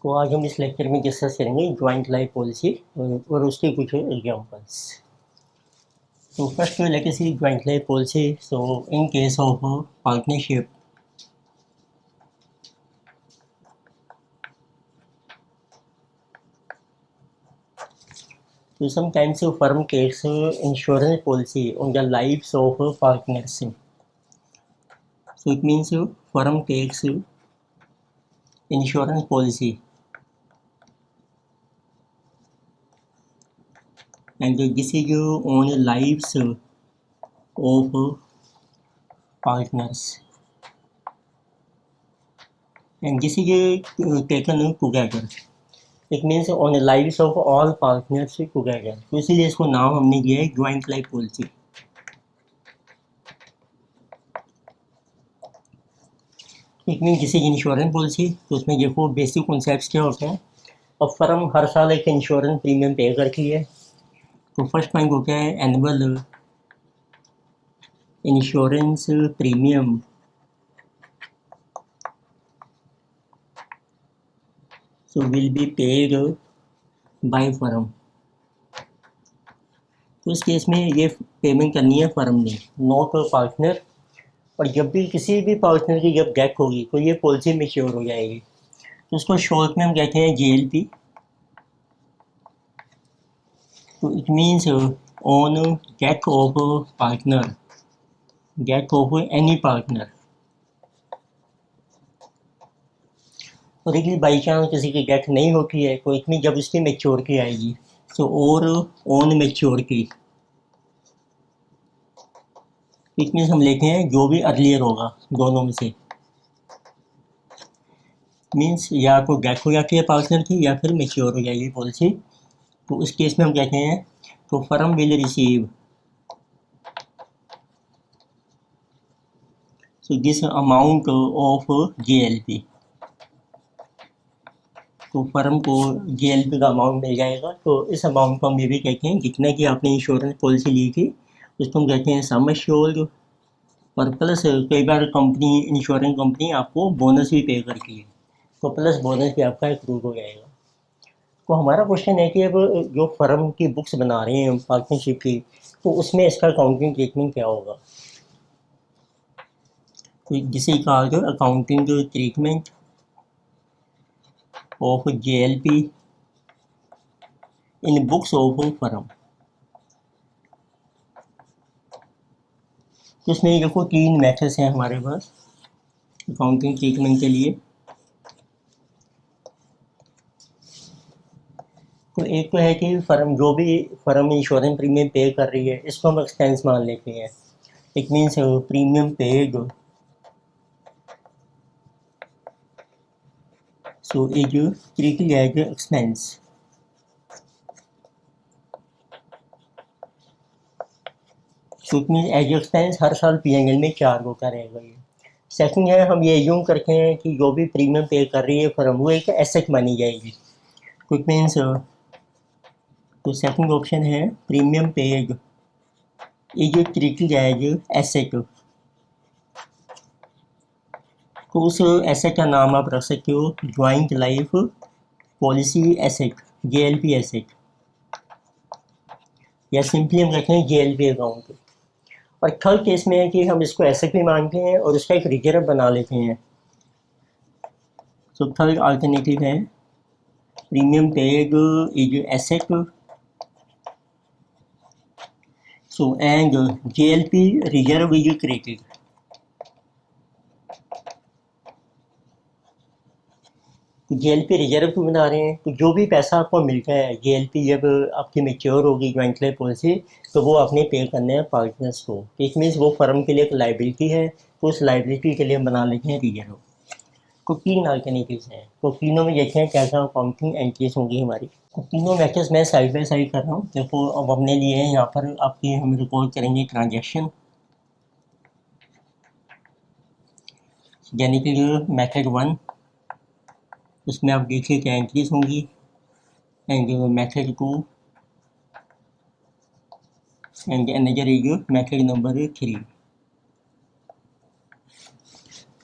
तो आज हम इस लेक्चर में डिस्कस करेंगे जॉइंट लाइफ पॉलिसी और उसके कुछ examples. So first let us see joint life policy. So in case of partnership, so sometimes a firm takes insurance policy on the lives of partners. So it means firm takes insurance policy and this is on lives of partners, and this is taken together. It means on the lives of all partners together. तो इसीलिए इसको नाम हमने दिया है joint life policy. It mean किसी की insurance policy, तो उसमें देखो बेसिक कॉन्सेप्ट क्या होता है। अब फर्म हर साल एक इंश्योरेंस प्रीमियम पे करती है। तो फर्स्ट पॉइंट होता है annual insurance premium. So will be paid by firm. तो इस केस में ये पेमेंट करनी है फर्म ने, नॉट पार्टनर। और जब भी किसी भी पार्टनर की जब डेथ होगी तो ये पॉलिसी मैच्योर हो जाएगी। तो उसको शॉर्ट में हम कहते हैं JLP। तो it means on death of partner, death of any partner, और यदि बाई चांस किसी की डेथ नहीं होती है तो इतनी जब उसकी मैच्योरिटी आएगी, सो और ऑन मैच्योरिटी, इट मीन्स हम लेते हैं जो भी अर्लियर होगा दोनों में से। मीन्स या तो डेथ हो जाती है पार्टनर की या फिर मैच्योर हो जाएगी पॉलिसी। तो उस केस में हम कहते हैं तो firm will receive so this amount of JLP। तो फर्म को JLP का अमाउंट मिल जाएगा। तो इस अमाउंट को हम ये भी कहते हैं जितना कि आपने इंश्योरेंस पॉलिसी ली थी उसको हम कहते हैं सम एश्योर्ड। और प्लस कई बार कंपनी, इंश्योरेंस कंपनी आपको बोनस भी पे करती है, तो प्लस बोनस भी आपका एक्रूड हो जाएगा। तो हमारा क्वेश्चन है कि अब जो फर्म की बुक्स बना रहे हैं पार्टनरशिप की, तो उसमें इसका अकाउंटिंग ट्रीटमेंट क्या होगा। तो जिसे कहा गया accounting treatment of JLP in books of firm. तो इसमें देखो 3 मेथड्स हैं हमारे पास अकाउंटिंग ट्रीटमेंट के लिए। तो एक तो है कि फर्म जो भी फर्म इंश्योरेंस प्रीमियम पे कर रही है इसको हम एक्सपेंस मान लेते हैं। It means premium paid so is treated as expense। so it means as expense हर साल P&L में चार्ज होता रहेगा ये। सेकंड है, हम ये यूँ करते हैं कि जो भी प्रीमियम पे कर रही है फर्म वो एक एसेट मानी जाएगी। तो इट मीन्स तो सेकंड ऑप्शन है premium paid is treated as asset. तो उस एसेट का नाम आप रख सकते हो joint life policy asset, JLP asset, या सिंपली हम कहते हैं JLP अकाउंट। और थर्ड केस में है कि हम इसको एसेट भी मानते हैं और उसका एक रिजर्व बना लेते हैं। तो थर्ड अल्टरनेटिव है premium paid is asset so and JLP reserve is created. तो JLP रिजर्व क्यों बना रहे हैं, तो जो भी पैसा आपको मिलता है JLP जब आपकी मैच्योर होगी ज्वाइंट लाइफ पॉलिसी, तो वो आपने पे करना है पार्टनर्स को। इट मीन्स वो फर्म के लिए एक लाइबिलिटी है, तो उस लाइबिलिटी के लिए हम बना लेते हैं रिजर्व। तो 3 अल्टरनेटिव्स हैं। तो तीनों में देखते हैं क्या क्या अकाउंटिंग एंट्रीज होंगी हमारी। तो तीनों मैथड्स मैं साइड बाई साइड कर रहा हूँ। देखो अब हमने लिए हैं यहाँ पर आपकी, हम रिकॉर्ड करेंगे ट्रांजेक्शन, यानी कि मेथड 1, उसमें आप देखिए क्या एंट्रीज होंगी। And method 2 and another is method number 3।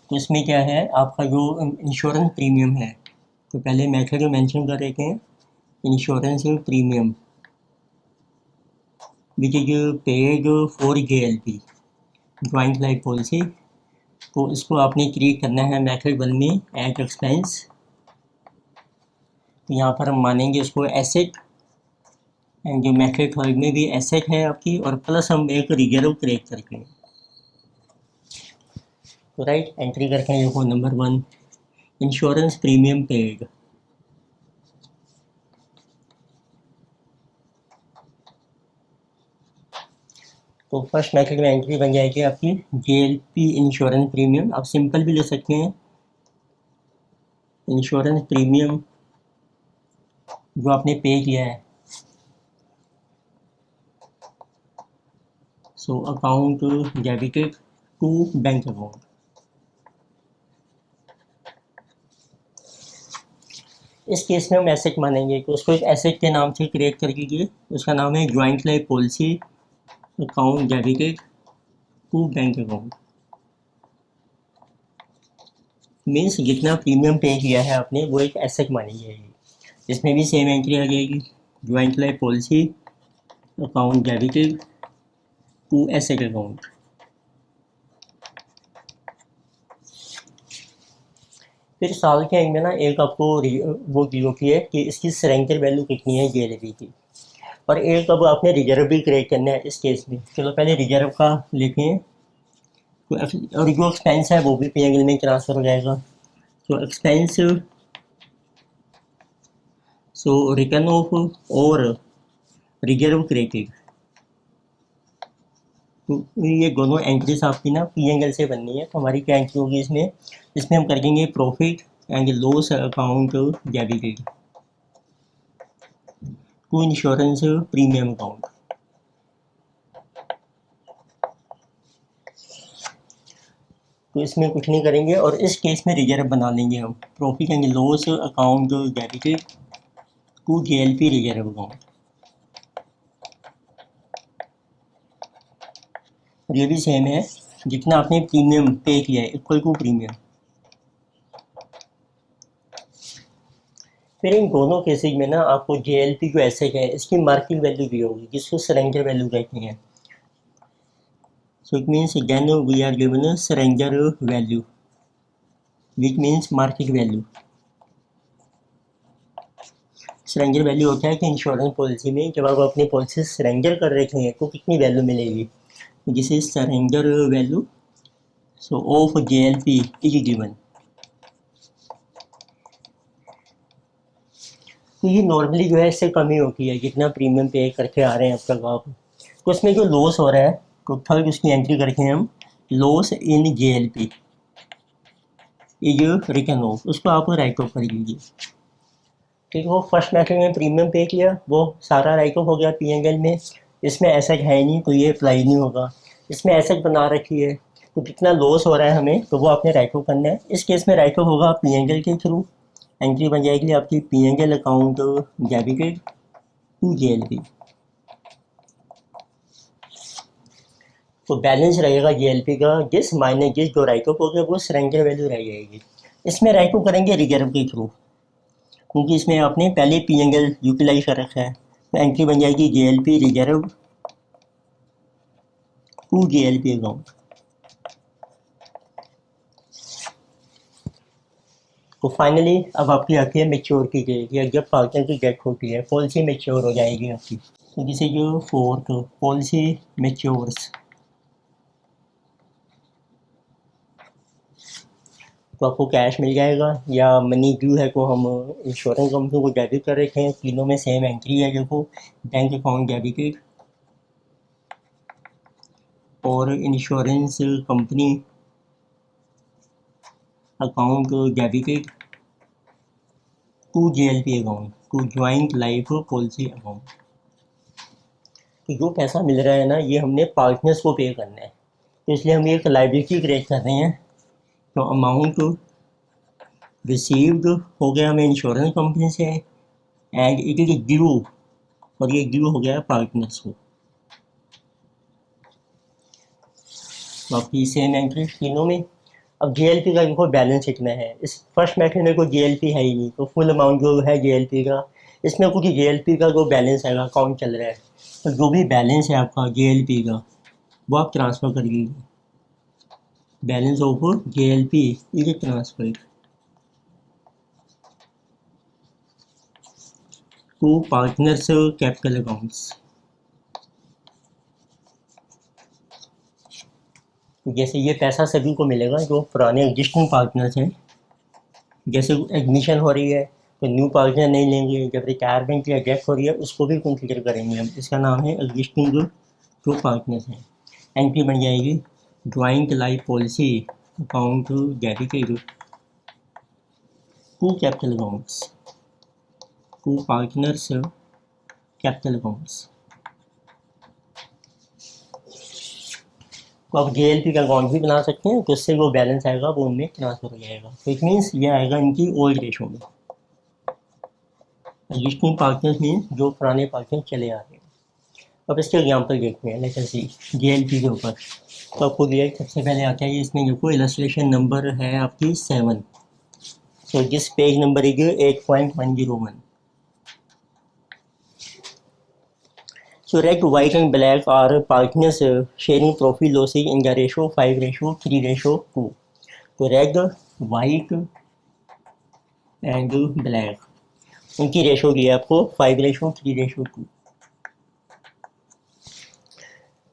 तो इसमें क्या है, आपका जो इंश्योरेंस प्रीमियम है तो पहले मेथड मेंशन कर देते हैं, insurance premium which is paid for JLP joint life policy. तो इसको आपने क्रिएट करना है मेथड 1 में एट एक्सपेंस। तो यहाँ पर हम मानेंगे इसको एसेट, एंड जो मेथड 3 में भी एसेट है आपकी, और प्लस हम एक रिजर्व क्रिएट करके, तो राइट एंट्री करके हैं देखो नंबर 1 इंश्योरेंस प्रीमियम पेड। तो फर्स्ट मेथड में एंट्री बन जाएगी आपकी JLP इंश्योरेंस प्रीमियम। आप सिंपल भी ले सकते हैं, इंश्योरेंस प्रीमियम जो आपने पे किया है। So account debited to bank account. इस केस में हम एसेट मानेंगे कि उसको एक एसेट के नाम से क्रिएट कर दीजिए, उसका नाम है joint life policy account debited to bank account. Means जितना प्रीमियम पे किया है आपने वो एक एसेट मानी जाएगी। इसमें भी सेम एंट्री आ जाएगी, joint life policy account debited to asset account. फिर साल के एंड में ना एक आपको वो दी होती है कि इसकी सरेंडर वैल्यू कितनी है JLP की, और एक अब आपने रिजर्व भी क्रिएट करना है इस केस में। चलो पहले रिजर्व का लिखें, तो और जो एक्सपेंस है वो भी P&L में ट्रांसफर हो जाएगा। तो एक्सपेंस, सो रिटर्न ऑफ और रिजर्व क्रिएटेड, तो ये दोनों एंट्रीज आपकी ना P&L से बननी है। तो हमारी क्या एंट्री होगी इसमें, इसमें हम कर देंगे profit and loss account debited to insurance premium account. तो इसमें कुछ नहीं करेंगे, और इस केस में रिजर्व बना लेंगे हम, profit and loss account debited to JLP reserve account. और ये भी सेम है, जितना आपने प्रीमियम पे किया है इक्वल टू प्रीमियम। फिर इन दोनों केसेज में ना आपको JLP जो एसेट है इसकी मार्केट वैल्यू भी होगी, जिसको सरेंडर वैल्यू कहते हैं। So it means then we are given surrender value which means market value. Surrender value होता है कि इंश्योरेंस पॉलिसी में जब आप अपनी पॉलिसी सरेंडर कर रखे हैं तो कितनी वैल्यू मिलेगी, this is surrender value. So of JLP is given. तो ये नॉर्मली जो है इससे कम ही होती है जितना प्रीमियम पे करके आ रहे हैं अब तक आप। तो उसमें जो लॉस हो रहा है, तो थर्ड उसकी एंट्री करके हम loss in JLP is return of, उसको आप राइट ऑफ कर लीजिए। ठीक है, फर्स्ट मेथड में प्रीमियम पे किया वो सारा राइट ऑफ हो गया P&L में। इसमें एसेट है नहीं तो ये अप्लाई नहीं होगा। इसमें एसेट बना रखी है तो कितना लॉस हो रहा है हमें तो वो आपने राइट ऑफ करना है। इस केस में राइट ऑफ होगा P&L के थ्रू, एंट्री बन जाएगी आपकी P&L account debited to JLP। तो बैलेंस रहेगा JLP का जिस माइनस जिस जो राइट ऑफ हो गया वो सरेंडर वैल्यू रह जाएगी। इसमें राइट ऑफ करेंगे रिजर्व के थ्रू, क्योंकि इसमें आपने पहले P&L यूटिलाइज कर रखा है। तो एंट्री बन जाएगी JLP reserve to JLP account. तो फाइनली अब आपकी आती है मेच्योर की डेट, या जब पार्टनर की डेथ होती है पॉलिसी मेच्योर हो जाएगी आपकी। तो जिसे जो फोर्थ पॉलिसी मेच्योर्स, तो आपको कैश मिल जाएगा या मनी ड्यू है तो हम इंश्योरेंस कंपनी को डेबिट कर रखे हैं। तीनों में सेम एंट्री है देखो, बैंक अकाउंट डेबिटेड और insurance company account debited to JLP account to joint life policy account. तो जो पैसा मिल रहा है ना ये हमने पार्टनर्स को पे करना है, तो इसलिए हम एक लाइबिलिटी क्रिएट कर रहे हैं। तो अमाउंट रिसीव्ड हो गया हमें इंश्योरेंस कंपनी से एंड इट इज ड्यू, और ये ड्यू हो गया पार्टनर्स को। बाकी सेम एंट्री तीनों में। अब जेएलपी का इनको बैलेंस कितना है, इस फर्स्ट मेथड में कोई जेएलपी है ही नहीं, तो फुल अमाउंट जो है जेएलपी का, इसमें कुछ जेएलपी का जो बैलेंस है अकाउंट चल रहा है, तो जो भी बैलेंस है आपका जेएलपी का वो आप ट्रांसफ़र कर दीजिए। Balance of JLP is transfer to partners capital accounts. जैसे ये पैसा सभी को मिलेगा जो पुराने एग्जिस्टिंग पार्टनर्स हैं, जैसे एडमिशन हो रही है तो न्यू पार्टनर नहीं लेंगे, जब रिटायरमेंट या डेथ हो रही है उसको भी कंसिडर करेंगे हम, इसका नाम है एग्जिस्टिंग जो पार्टनर्स हैं। एंट्री बन जाएगी joint life policy account dedicated to capital accounts to partners capital accounts. तो आप जेएलपी का अकाउंट भी बना सकते हैं, तो उससे वो बैलेंस आएगा वो उनमें ट्रांसफर हो जाएगा। तो इट मीन्स ये आएगा इनकी ओल्ड रेशो में। एग्जिस्टिंग पार्टनर्स मीन्स जो पुराने पार्टनर चले आ रहे हैं। अब इसके एग्जाम्पल देखते हैं, लेट अस सी जेएलपी के ऊपर। तो आपको दिया सबसे पहले आता है इसमें देखो इलस्ट्रेशन नंबर है आपकी 7। So this page number is 8.101। So red, white and black are partners sharing profit losses in the ratio 5:3:2. तो रेड, वाइट एंड ब्लैक उनकी रेशो दी है आपको 5:3:2।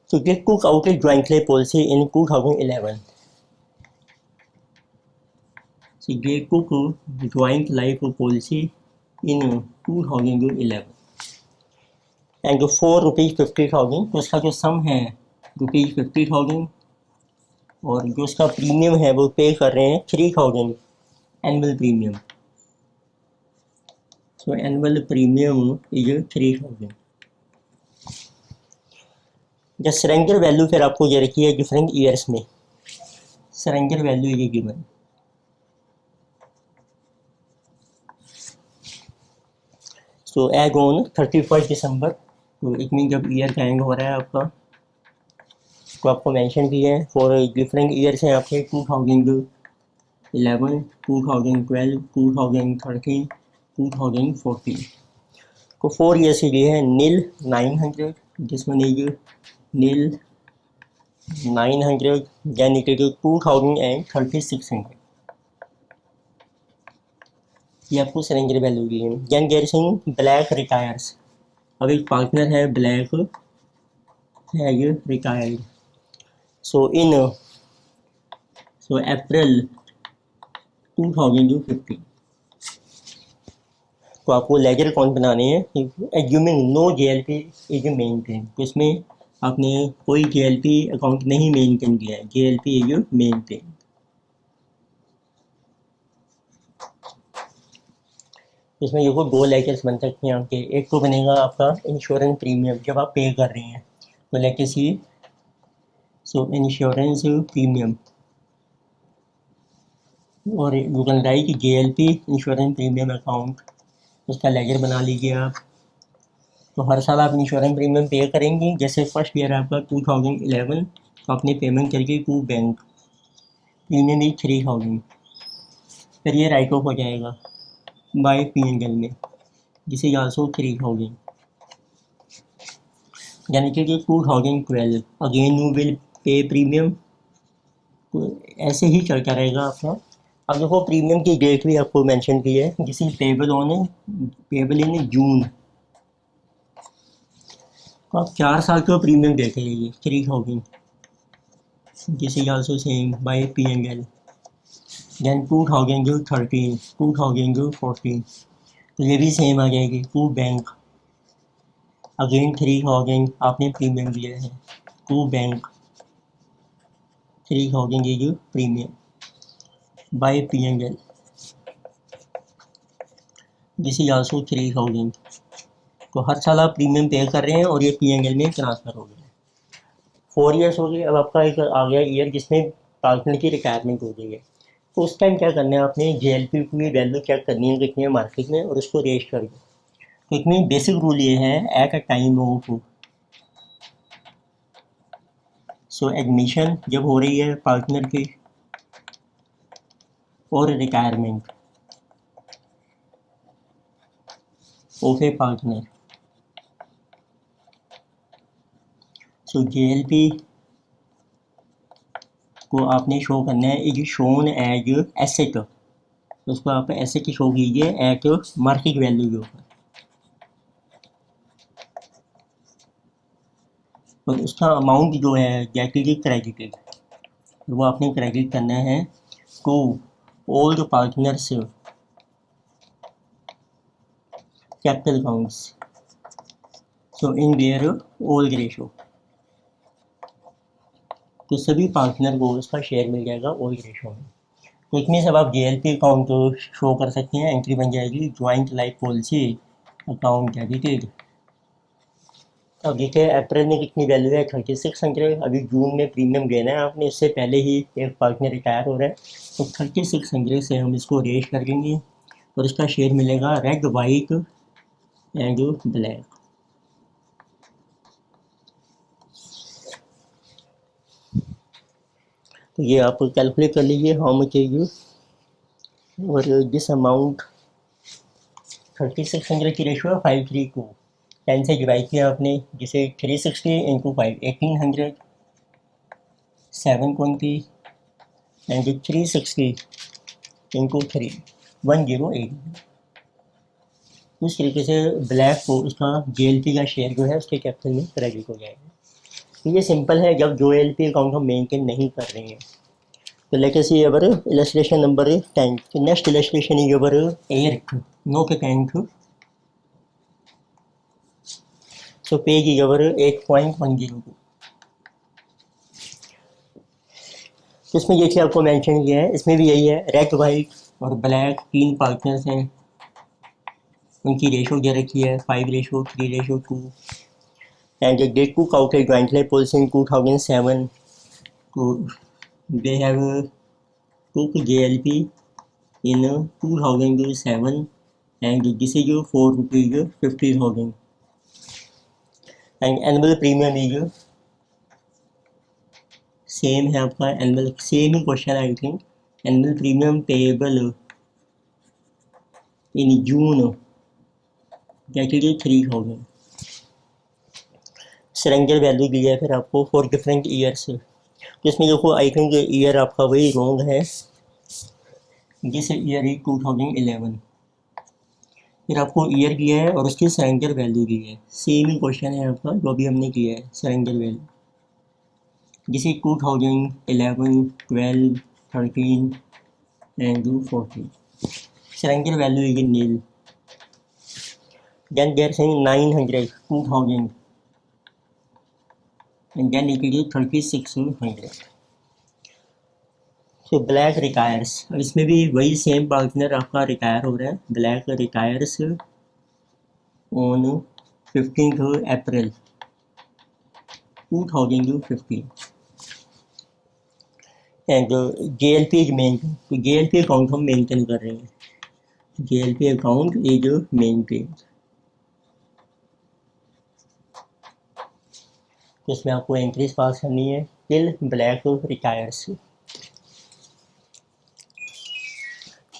So they took out a jointly policy in 2011. So they took joint life policy in 2011 and 4,50,000। तो उसका जो सम है ₹50,000 और जो उसका प्रीमियम है वो पे कर रहे हैं 3,000 annual premium. So annual premium is 3,000। जब सरेंडर वैल्यू फिर आपको ये रखी है डिफरेंट ईयर्स में, सरेंडर वैल्यू ये गिवन। सो एज ऑन 31 दिसंबर, तो इट मीन जब ईयर का एंड हो रहा है आपका, तो आपको मेंशन किया है फॉर डिफरेंट ईयर्स हैं आपके 2011, 2012, 2013, 2014 को 4 ईयर्स के लिए है। Nil 900, this one is nil 900, then it is 2000 and 3600। ये आपको सरेंडर वैल्यू दी है। देन गैरसिंग ब्लैक रिटायर्स। अब एक पार्टनर है ब्लैक है ये रिटायर्ड। सो अप्रैल 2050 तो आपको लेजर अकाउंट बनाने हैं। Assuming no JLP is maintain, तो इसमें आपने कोई जेएलपी अकाउंट नहीं मेंटेन किया है, जेएलपी इज मेंटेन। इसमें देखो 2 लेजर्स बन सकते हैं आपके। एक तो बनेगा आपका इंश्योरेंस प्रीमियम जब आप पे कर रहे हैं, तो लेट अस सी। सो इंश्योरेंस प्रीमियम और you can write JLP insurance premium account, उसका लेजर बना लीजिए आप। तो हर साल आप इंश्योरेंस प्रीमियम पे करेंगे। जैसे फर्स्ट ईयर आपका 2011, तो आपने पेमेंट करके टू बैंक, प्रीमियम इज 3,000, फिर ये राइट ऑफ हो जाएगा बाय पीएनएल में, जिसे आल्सो 3,000। यानी कि 2012 again you will pay premium. तो ऐसे ही चलता रहेगा आपका। अब देखो प्रीमियम की डेट भी आपको मेंशन की है, जिसे पेबल इन जून। तो आप 4 साल का प्रीमियम देते रहिए 3,000, जिसे also same by PNL. Then 2013, 2014 तो ये भी सेम आ जाएगी टू बैंक, अगेन 3,000 आपने प्रीमियम दिया है टू बैंक, 3,000 ये जो premium bye PNL, this is also 3,000। तो हर साल आप प्रीमियम पे कर रहे हैं और ये पीएनएल में ट्रांसफ़र हो गया। 4 ईयर्स हो गए। अब आपका एक आ गया ईयर जिसमें पार्टनर की रिटायरमेंट हो गई है। तो उस टाइम क्या करना है आपने, जेएलपी की वैल्यू चेक करनी है कितनी है मार्केट में और उसको रेज कर दो। तो इसमें बेसिक रूल ये है, at a time of admission जब हो रही है पार्टनर की, और retirement of A partner. So JLP को आपने शो करना है इज शोन एज एसेट, उसको आप एसेट शो कीजिए एट मार्केट वैल्यू के ऊपर, और उसका अमाउंट जो है जैसे क्रेडिटेड वो आपने क्रेडिट करना है to all the partners capital accounts, so in their old ratio, तो सभी पार्टनर को उसका शेयर मिल जाएगा ओल्ड रेशो में। तो इतने सब आप जेएलपी अकाउंट शो कर सकते हैं, एंट्री बन जाएगी joint life policy account debited. अब देखिए अप्रैल में कितनी वैल्यू है 3600, अभी जून में प्रीमियम देना है आपने, इससे पहले ही एक पार्टनर रिटायर हो रहा है, तो 3600 से हम इसको रेश कर लेंगे और इसका शेयर मिलेगा रेड वाइट एंड ब्लैक। तो ये आप कैलकुलेट कर लीजिए हाउ मच है ये, और दिस अमाउंट 3600 की रेशो है 532, 10 से डिवाइड किया आपने, जिसे 360 इंटू 5 1800, 720 एंड 360 इंटू 3 108। इस तरीके से ब्लैक को उसका जेएलपी का शेयर जो है उसके कैपिटल में क्रेडिट हो जाएगा। तो ये सिंपल है जब जेएलपी अकाउंट हम मेंटेन नहीं कर रहे हैं। तो लेट अस सी अवर इलस्ट्रेशन नंबर 10। तो next illustration is our air note 10। So page is our 8.102। तो इसमें जैसे आपको मेंशन किया है इसमें भी यही है, रेड वाइट और ब्लैक तीन पार्टनर्स हैं, उनकी रेशो दे रखी है 5:3:2 and they took out a joint life policy in 2007, so they have took JLP in 2007 and this is for rupees 50,000 and annual premium is same है आपका एनुअल, सेम ही question I think, annual premium payable in June that is 3000। Surrender value दी है फिर आपको for different years, तो इसमें देखो आई थिंक ईयर आपका वही रॉन्ग है, जिस ईयर इज 2011, फिर आपको ईयर दिया है और उसकी सरेंडर वैल्यू दी है, सेम ही क्वेश्चन है आपका जो भी हमने किया है, सरेंडर वैल्यू जिसे 2011, 12, 13 and 14, surrender value is nil. Then they are saying 900, 2000 and then it is 3600. So black retires, और इसमें भी वही सेम पार्टनर आपका रिटायर हो रहा है, black retires on 15th April 2015 and JLP is maintain, तो JLP अकाउंट हम मेंटेन कर रहे हैं, JLP अकाउंट इज मेंटेन। तो इसमें आपको एंट्रीज पास करनी है टिल ब्लैक रिटायर्स।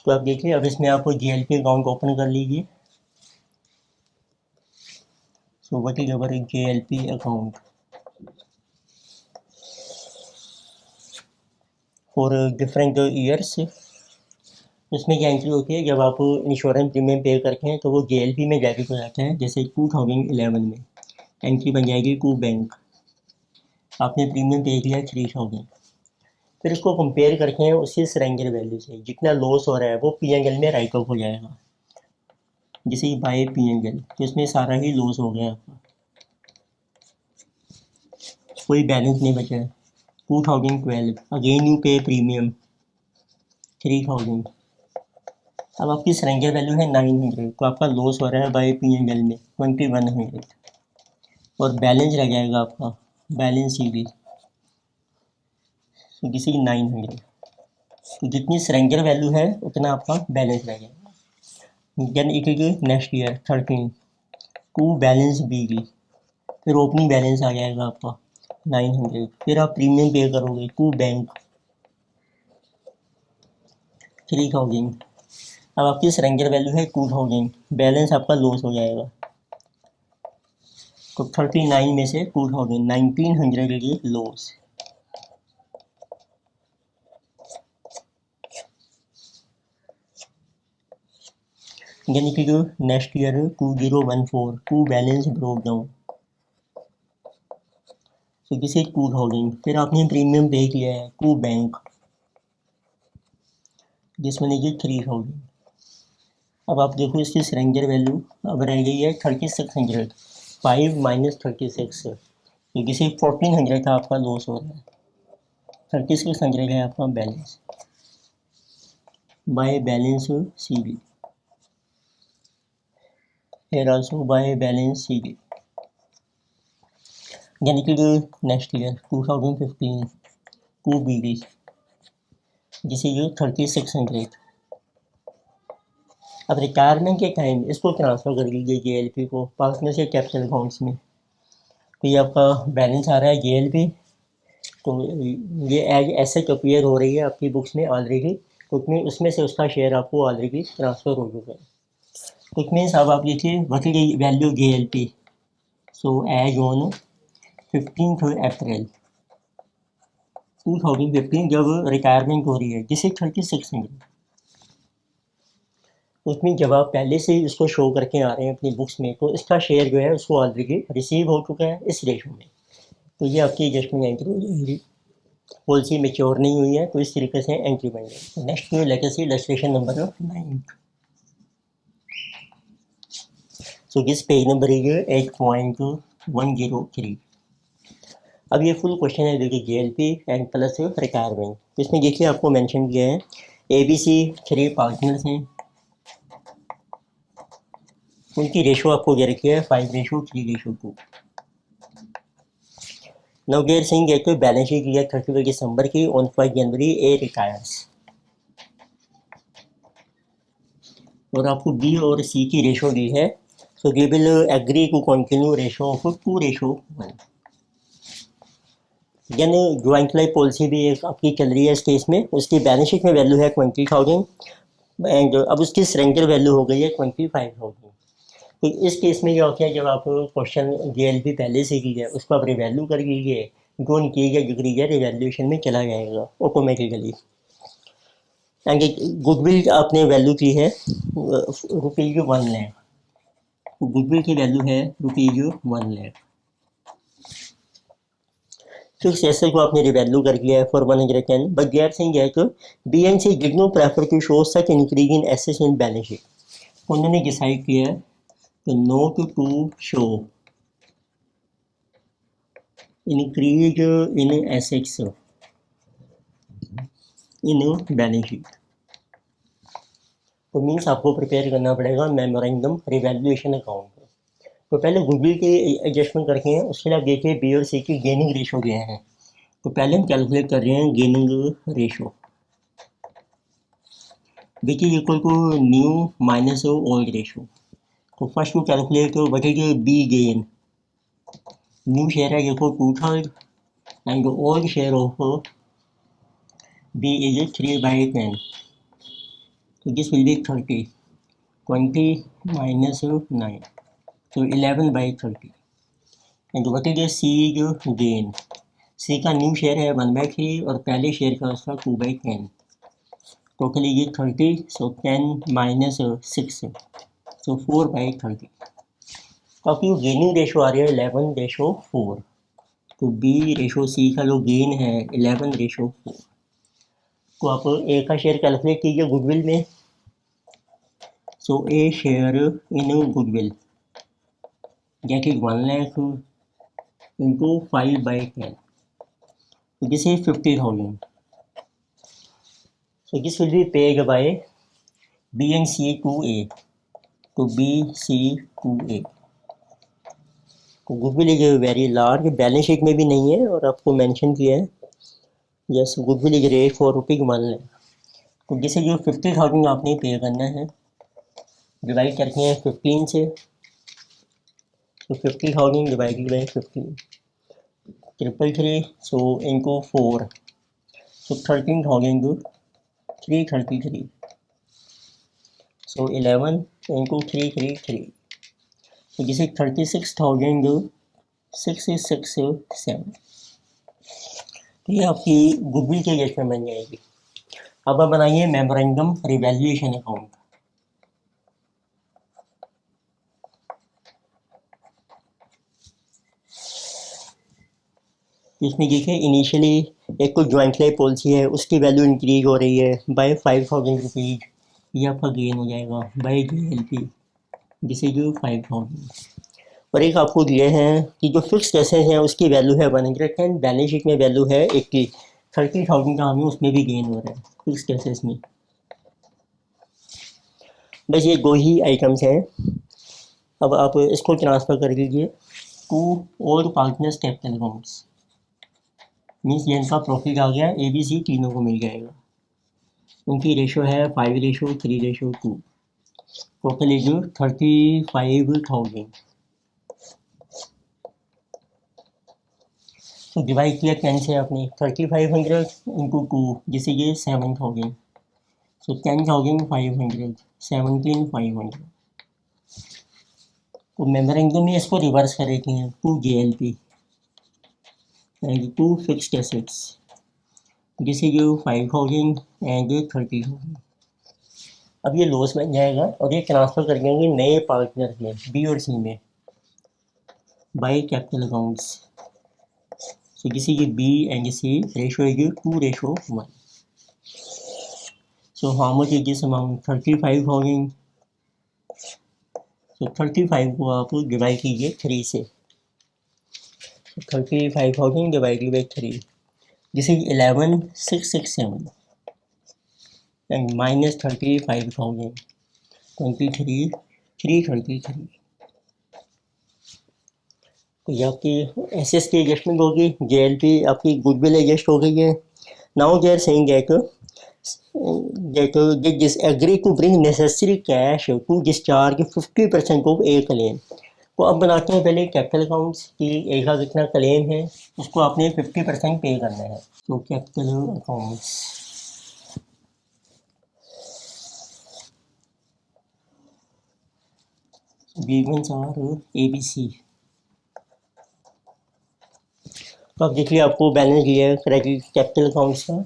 तो आप देखिए अब इसमें आपको JLP अकाउंट ओपन कर लीजिए। So what is our JLP account for different years. उसमें क्या एंट्री होती है, जब आप इंश्योरेंस प्रीमियम पे करते हैं तो वो JLP में डेबिट हो जाता है, जैसे 2011 में एंट्री बन जाएगी टू बैंक, आपने प्रीमियम पे किया 3000, फिर इसको कंपेयर करके हैं उससे सरेंडर वैल्यू से, जितना लॉस हो रहा है वो PNL में राइट ऑफ हो जाएगा, जैसे बाय PNL, तो इसमें सारा ही लॉस हो गया आपका, कोई बैलेंस नहीं बचा है। 2012 अगेन यू पे प्रीमियम 3000, अब आपकी सरेंडर वैल्यू है 900, तो आपका लॉस हो रहा है बाय PNL में 2100, और बैलेंस रह जाएगा आपका बैलेंस शीट, तो किसी 900, तो जितनी सरेंडर वैल्यू है उतना आपका बैलेंस रह जाएगा। Then it is next year 13 to balance B की, फिर ओपनिंग बैलेंस आ जाएगा आपका 900, फिर आप प्रीमियम पे करोगे टू बैंक 3000। अब आपकी सरेंडर वैल्यू है 2000, बैलेंस आपका लॉस हो जाएगा। तो 39 में से 2000, 1900 ये लॉस। यानी कि जो next year 2014 to balance broke down, तो दिस इज 2000। फिर आपने प्रीमियम पे किया है टू बैंक, जिसमें लीजिए 3000। अब आप देखो इसकी सरेंडर वैल्यू अब रह गई है 3600। 5 माइनस 36, तो किसी 1400 का आपका लॉस हो रहा है। 3600 है आपका balance by balance C B, here also by balance sheet। यानी कि नेक्स्ट ईयर 2015 टू बी, जिसे ये 3600। अब रिटायरमेंट के टाइम इसको ट्रांसफ़र कर लीजिए JLP को पार्टनरशिप कैपिटल अकाउंट्स में। तो ये आपका बैलेंस आ रहा है JLP, तो ये एज एसेट अपीयर हो रही है आपकी बुक्स में ऑलरेडी, तो उसमें से उसका शेयर आपको ऑलरेडी ट्रांसफ़र हो चुका है। तो इट मीन्स अब आप देखिए what is value JLP, so as on 15 April 2015 जब रिटायरमेंट हो रही है, जिसे 3600। उसमें जब आप पहले से इसको शो करके आ रहे हैं अपनी बुक्स में, तो इसका शेयर जो है उसको ऑलरेडी रिसीव हो चुका है इस रेशो में, तो ये आपकी एडजस्टमेंट एंट्री हो जाएगी। पॉलिसी मेच्योर नहीं हुई है, तो इस तरीके से एंट्री बन जाएगी। Next latest illustration number 9। So this page number is 8.103। अब ये फुल क्वेश्चन है देखिए JLP एंड प्लस रिटायरमेंट। तो इसमें देखिए आपको मेंशन किया है ABC 3 पार्टनर्स हैं, उनकी रेशो आपको दे रखी है 5:3:2। Now we are saying that balance sheet year 31 December की ऑन 5 जनवरी ए रिटायर्स, और आपको B और C की रेशो दी है। So we will agree to continue ratio of 2:1। यानी ज्वाइंट लाइफ पॉलिसी भी एक आपकी चल रही है इस केस में, उसकी बैलेंस शीट में वैल्यू है 20,000 एंड अब उसकी सरेंडर वैल्यू हो गई है 25,000। तो इस केस में क्या होता है, जब आप क्वेश्चन JLP पहले से की है उसको आप रिवैल्यू कर लीजिए, जो उनकी है डिग्री है रिवैल्यूएशन में चला जाएगा ऑटोमेटिकली। एंड गुडविल आपने वैल्यू की है ₹1 लाख, तो गुडविल की वैल्यू है ₹1 लाख। फिक्स एसेट को आपने रिवैल्यू कर लिया है for 110, but they are saying that BNC did not prefer to show such increase in assets in balance sheet. उन्होंने डिसाइड किया है तो not to show increase in assets in balance sheet. तो मीन्स आपको prepare करना पड़ेगा memorandum revaluation account. तो पहले गुडविल के एडजस्टमेंट करके हैं, उसके लिए आप देखिए B और C की गेनिंग रेशो दिए हैं। तो पहले हम कैलकुलेट कर रहे हैं gaining ratio, which is equal to new minus old ratio. तो first to calculate what is B gain, new share है देखो 2/3 and old share of B is 3/10, so this will be 30, 20 minus 9, so 11/30 and what is the C gain, C का new share है 1/3 और पहले share का उसका 2/10, totally ये 30, so 10 minus 6, so 4/30। तो आपकी गेनिंग रेशो आ रही है 11:4, तो B रेशो C का जो गेन है 11:4। तो आप ए का शेयर कैलकुलेट कीजिए गुडविल में, so A share in goodwill that is 1 lakh into 5/10, so this is 50,000, so this will be paid by B and C to A, to BC to A। तो goodwill is very large, balance sheet में भी नहीं है और आपको mention किया है yes goodwill is rate for ₹1 lakh. तो जिसे जो 50,000 आपने पे करना है, डिवाइड करके हैं 15 से, तो 50,000 डिवाइडेड बाई 15, 333, सो इनटू 4, सो 13,333। सो 11 × 3 3 3, तो जिसे 36,667, तो ये आपकी गुडविल के गेट में बन जाएगी। अब आप बनाइए मेमोरेंडम रिवैल्यूएशन अकाउंट। इसमें देखिए इनिशियली एक तो ज्वाइंट लाइफ पॉलिसी है, उसकी वैल्यू इंक्रीज हो रही है बाय 5,000 रुपीज़, ये आपका गेन हो जाएगा बाय GLP, जिसे जो 5,000। और एक आपको दिए हैं कि जो फिक्स एसेट है उसकी वैल्यू है 110, बैलेंस शीट में वैल्यू है 80, 30,000 का हमें उसमें भी गेन हो रहा है फिक्स एसेट्स में। बस ये दो ही आइटम्स हैं। अब आप इसको ट्रांसफ़र कर लीजिए to all partners capital accounts, means ये इनका प्रॉफिट आ गया, ABC तीनों को मिल जाएगा। उनकी रेशो है 5:3:2, टोटल इज 35,000। तो डिवाइड किया 10 से आपने, 3500 इंटू 2, जिसे ये 7,000, सो 10,500, 17,500। तो मेमोरेंडम में इसको रिवर्स कर देते हैं to GLP and to fixed assets, जिसे ये 5,000 एंड 30,000। अब ये लॉस बन जाएगा और ये ट्रांसफ़र कर देंगे नए पार्टनर में, B और C में, बाय कैपिटल अकाउंट्स। सो जिसे ये B एंड C रेशो है 2:1। So how much is this amount, 35,000। तो 35 को आप डिवाइड कीजिए 3 से, 35,000 डिवाइडेड बाई 3, जिसे 11,667 एंड माइनस 35,000, 23,333। तो ये आपकी SS की एडजस्टमेंट होगी, JLP आपकी गुडविल एडजस्ट हो गई है। Now they are saying that they disagree to bring necessary cash to discharge 50% of a claim। तो अब बनाते हैं पहले कैपिटल अकाउंट्स की, एक का कितना क्लेम है उसको आपने 50% पे करना है। तो कैपिटल अकाउंट्स, B1 और ABC। तो अब देखिए आपको बैलेंस दिया है क्रेडिट कैपिटल अकाउंट्स का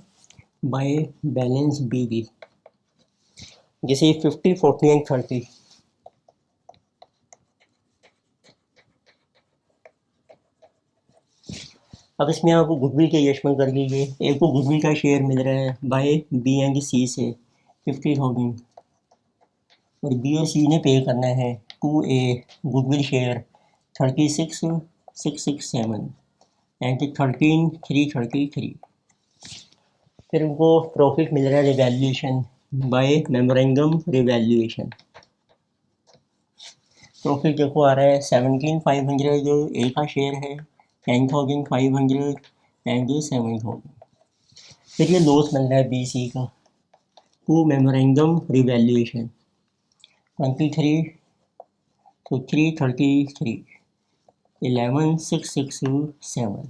बाय बैलेंस BB, जैसे 50, 40 एंड 30। अब इसमें आप गुडविल के एडजस्टमेंट कर लीजिए। एक को गुडविल का शेयर मिल रहा है बाय B एंड C से 50,000, और B और C ने पे करना है to A goodwill share 36,667 and 13,333। फिर उनको प्रॉफिट मिल रहा है revaluation by memorandum revaluation. Profit देखो आ रहा है 17,500 जो A का शेयर है, 10,500 एंड 7,000। फिर ये लॉस बन रहा है BC का टू मेमोरेंडम रिवैल्यूएशन 23, तो 333, 11,667।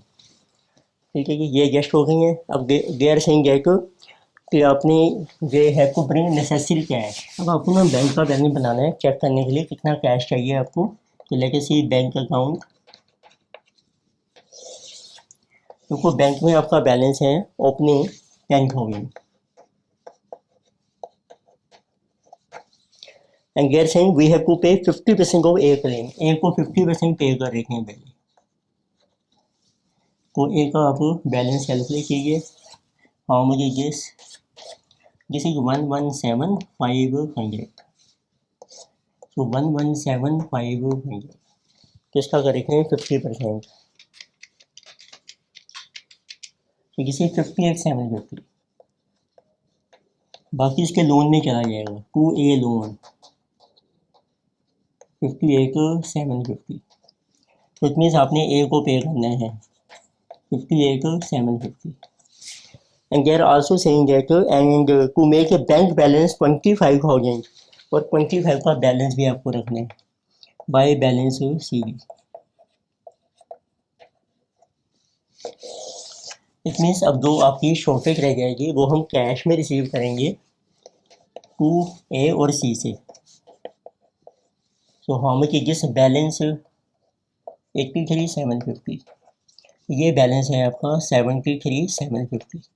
ठीक है, ये एडजस्ट हो गई हैं। अब दे आर सेइंग दैट कि आपने they have to bring necessary cash. अब आपको ना बैंक का बैलेंस बनाना है चेक करने के लिए कितना कैश चाहिए आपको। तो लेके सी बैंक अकाउंट, तो बैंक में आपका बैलेंस है opening 10,000 and they are saying we have to pay 50% of A claim. ए को 50% पे कर रखे हैं पहले, तो ए का आप बैलेंस कैलकुलेट कीजिए। How much is this is 117,500, तो 117,500 किसका करेंगे 50%, तो जिसे 58,750, बाकी इसके लोन में चला जाएगा टू ए लोन 58,750। तो इट मीन्स आपने ए को पे करना है 58,750 and they are also saying that and to make a bank balance 25,000, और 25 का बैलेंस भी आपको रखना है by balance CD। It means अब दो आपकी शॉर्टेज रह जाएगी, वो हम कैश में रिसीव करेंगे टू ए और सी से। So how much is this balance 83,750। ये बैलेंस है आपका 73,750।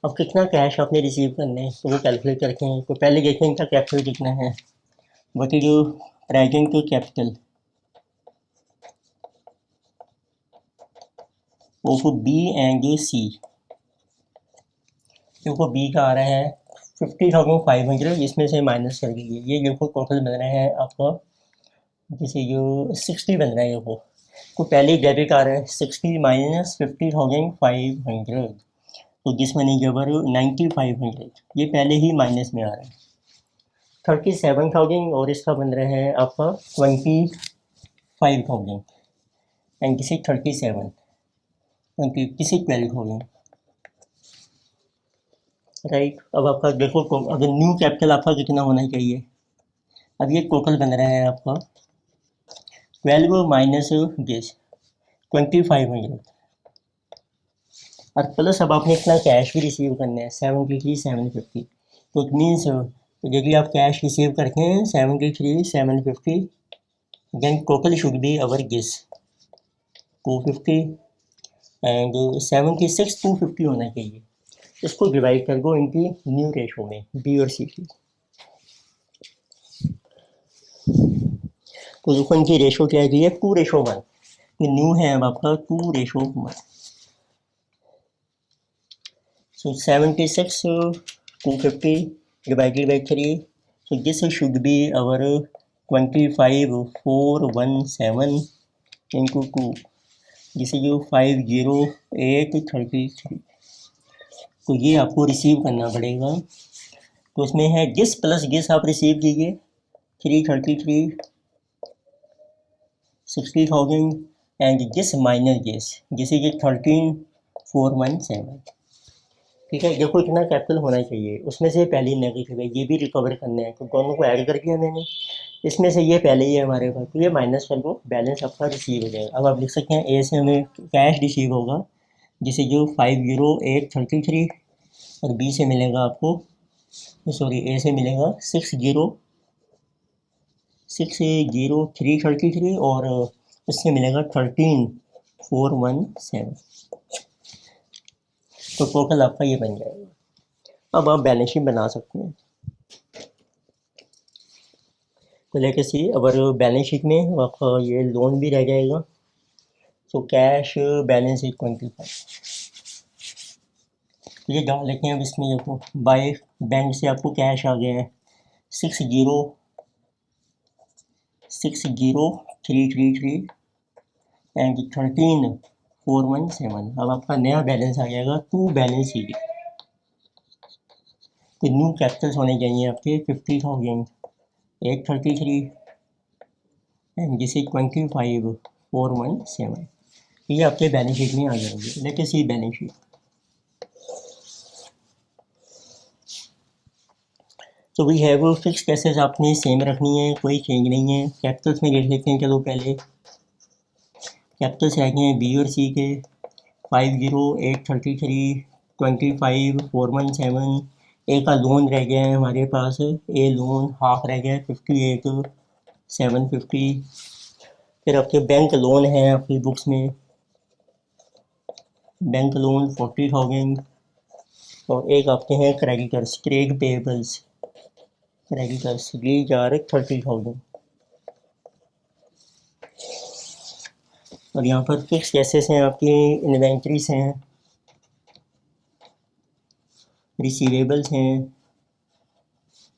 अब कितना कैश आपने रिसीव करना है तो वो कैलकुलेट करके हैं। तो पहले देखें इनका कैपिटल कितना है। What is your present capital of B and C. देखो बी का आ रहा है 50,500, इसमें से माइनस कर दीजिए। ये देखो टोटल बन रहा है आपका, जैसे जो 60 बन रहा है। देखो तो पहले डेबिट आ रहा है 60 माइनस 50,500, तो जिस मैंने जबर 9500, ये पहले ही माइनस में आ रहा है। 37,000 और इसका बन रहा है आपका 25,000 एंड किसी 37 किसी 12,000, राइट। अब आपका देखो अगर न्यू कैपिटल आपका कितना होना चाहिए। अब ये टोटल बन रहा है आपका 12 माइनस दिस 2500, और प्लस अब आपने इतना कैश भी रिसीव करना है 73,750। तो इट मीन्स यदि आप कैश रिसीव करते हैं 73,750, then total should be our guess 250 and 76,250 होना चाहिए। इसको डिवाइड कर दो इनकी न्यू रेशो में, बी और सी की। तो देखो इनकी रेशो क्या है, 2:1। ये न्यू है अब आपका 2:1। So 76,250 divided by 3. So this should be our 25,417 into 2. This is 50833। तो ये आपको रिसीव करना पड़ेगा। तो उसमें है गिस प्लस गिस आप रिसीव कीजिए 333 60,000 एंड गिस माइनस गिस, जिस इज 13,417। ठीक है, देखो इतना कैपिटल होना चाहिए, उसमें से पहले ही नेगेटिव है, ये भी रिकवर करना है, तो दोनों को ऐड कर दिया मैंने। इसमें से ये पहले ही है हमारे पास, तो ये माइनस कर दो, बैलेंस आपका रिसीव हो जाएगा। अब आप लिख सकते हैं ए से हमें कैश रिसीव होगा, जिसे जो 50833, और बी से मिलेगा आपको, सॉरी ए से मिलेगा 60333, और उससे मिलेगा 13,417। तो टोटल आपका ये बन जाएगा। अब आप बैलेंस शीट बना सकते हैं। तो लेके सी अगर बैलेंस शीट में आपका ये लोन भी रह जाएगा। So cash balance is 25। ये डाल लेते हैं अब इसमें। देखो बाय बैंक से आपको कैश आ गया है 60,333 एंड 13,417। अब आपका नया बैलेंस आ जाएगा 2 बैलेंस शीट। तो न्यू कैपिटल्स होने चाहिए आपके 50,833 एंड दिस इज 25,417। ये आपके बैलेंस शीट में आ जाएंगे। लेट अस सी बैलेंस शीट। तो वी हैव फिक्स्ड एसेट्स आपने सेम रखनी है, कोई चेंज नहीं है। कैपिटल्स में देख लेते हैं। चलो पहले कैपिटल्स रह गए हैं बी और सी के 50,833 25,417। ए का लोन रह गया है हमारे पास, ए लोन हाफ रह गया है 58,750। फिर आपके बैंक लोन है आपकी बुक्स में, बैंक लोन 40,000, और एक आपके हैं क्रेडिटर्स, ट्रेड पेबल्स, क्रेडिटर्स ये जा रहे 30,000। और यहाँ पर फिक्स एसेट्स हैं आपकी, इन्वेंट्रीज हैं, रिसीवेबल्स हैं,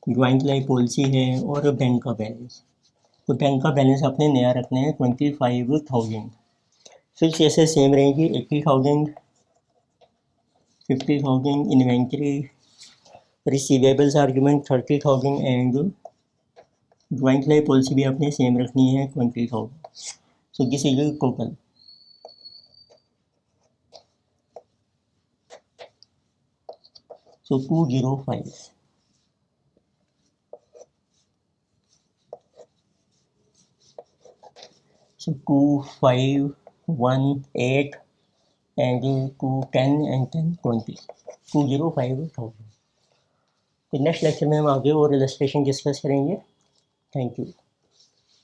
ज्वाइंट लाइफ पॉलिसी है, और बैंक का बैलेंस। तो बैंक का बैलेंस आपने नया रखना है 25,000। फिक्स एसेट्स सेम रहेंगी 80,000, 50,000 inventory, receivables argument 30,000 and joint life policy भी आपने सेम रखनी है 20,000। So this is total. So 205। So 2518 and 210 and 10 20 205,000। तो नेक्स्ट लेक्चर में हम आगे और इलस्ट्रेशन डिस्कस करेंगे। Thank you.